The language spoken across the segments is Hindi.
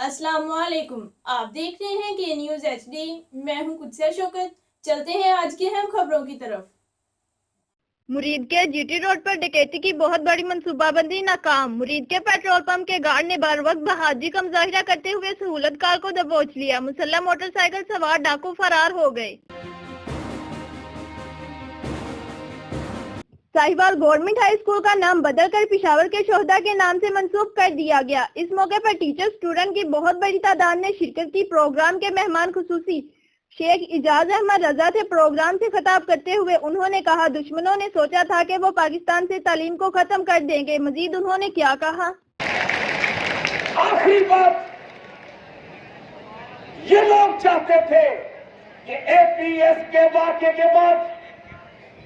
अस्सलामुअलैकुम, आप देख रहे हैं के न्यूज HD। मैं हूं कुदसिया शौकत। चलते हैं आज की अहम खबरों की तरफ। मुरीद के GT रोड पर डकैती की बहुत बड़ी मंसूबाबंदी नाकाम। मुरीद के पेट्रोल पंप के गार्ड ने बर वक्त बहादुरी का मुजाहिरा करते हुए सहूलतकार को दबोच लिया। मुसल्लह मोटरसाइकिल सवार डाकू फरार हो गए। साहिवाल गवर्नमेंट हाई स्कूल का नाम बदलकर पिशावर के शोहदा के नाम से मंसूब कर दिया गया। इस मौके पर टीचर स्टूडेंट की बहुत बड़ी तादाद ने शिरकत की। प्रोग्राम के मेहमान खुसूसी शेख इजाज अहमद रजा थे। प्रोग्राम से खिताब करते हुए उन्होंने कहा, दुश्मनों ने सोचा था कि वो पाकिस्तान से तालीम को खत्म कर देंगे। मजीद उन्होंने क्या कहा, आखिरी बात, ये लोग चाहते थे कि APS के वाक़े के बाद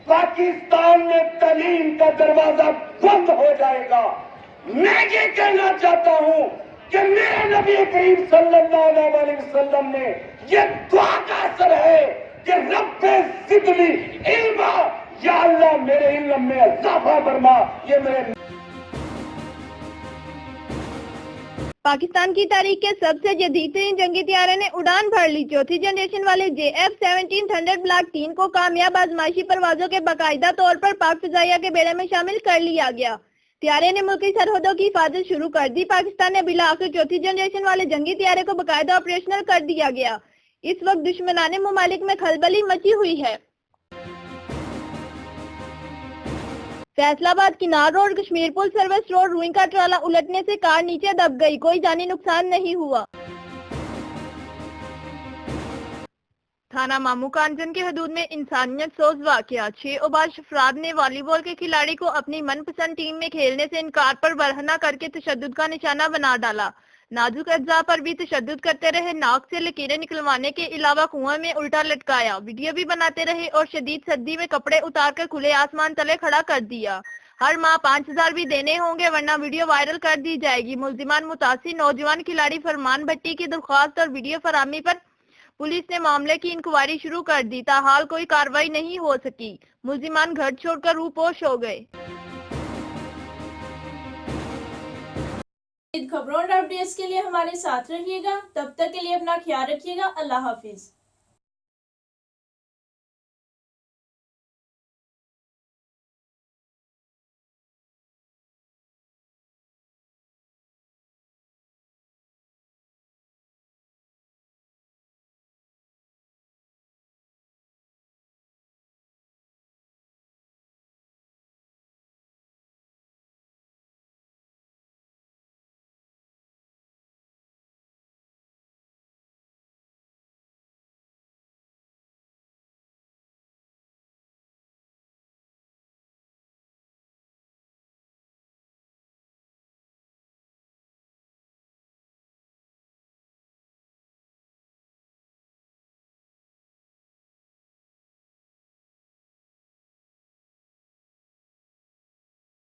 पाकिस्तान में तालीम का दरवाजा बंद हो जाएगा। मैं ये कहना चाहता हूं कि मेरे नबी करीम सल्लल्लाहु अलैहि वसल्लम ने ये दुआ का असर है कि रब्बे ज़िदनी इल्मा, या अल्लाह मेरे इल्म में इजाफा फरमा। ये मेरे पाकिस्तान की तारीख के सबसे जदीदतरीन जंगी तैयारे ने उड़ान भर ली। चौथी जनरेशन वाले JF-17 थंडर ब्लॉक 3 को कामयाब आजमाइशी परवाजों के बाकायदा तौर पर पाक फिजाइया के बेड़े में शामिल कर लिया गया। तैयारे ने मुल्की सरहदों की हिफाजत शुरू कर दी। पाकिस्तान ने बिला आखिर चौथी जनरेशन वाले जंगी तैयारे को बाकायदा ऑपरेशनल कर दिया गया। इस वक्त दुश्मनाने मुमालिक में खलबली मची हुई है। फैसलाबाद किनार रोड कश्मीरपुर सर्विस रोड रुई का ट्राला उलटने से कार नीचे दब गई। कोई जानी नुकसान नहीं हुआ। थाना मामू कांजन के हदूद में इंसानियत सोज वाकया। 6 ओबाश अफराद ने वॉलीबॉल के खिलाड़ी को अपनी मनपसंद टीम में खेलने से इनकार पर बरहना करके तशद्दुद का निशाना बना डाला। नाजुक अज्जा पर भी तशद्दुद करते रहे। नाक से लकीरें निकलवाने के अलावा कुआं में उल्टा लटकाया। वीडियो भी बनाते रहे और शदीद सर्दी में कपड़े उतारकर खुले आसमान तले खड़ा कर दिया। हर माह 5000 भी देने होंगे वरना वीडियो वायरल कर दी जाएगी। मुल्जिमान मुतासिर नौजवान खिलाड़ी फरमान भट्टी की दरख्वास्त और वीडियो फरामी पर पुलिस ने मामले की इंक्वायरी शुरू कर दी। ताहाल कोई कार्रवाई नहीं हो सकी। मुल्जिमान घर छोड़कर रूपोश हो गए। खबरों और अपडेट्स के लिए हमारे साथ रहिएगा। तब तक के लिए अपना ख्याल रखिएगा। अल्लाह हाफिज।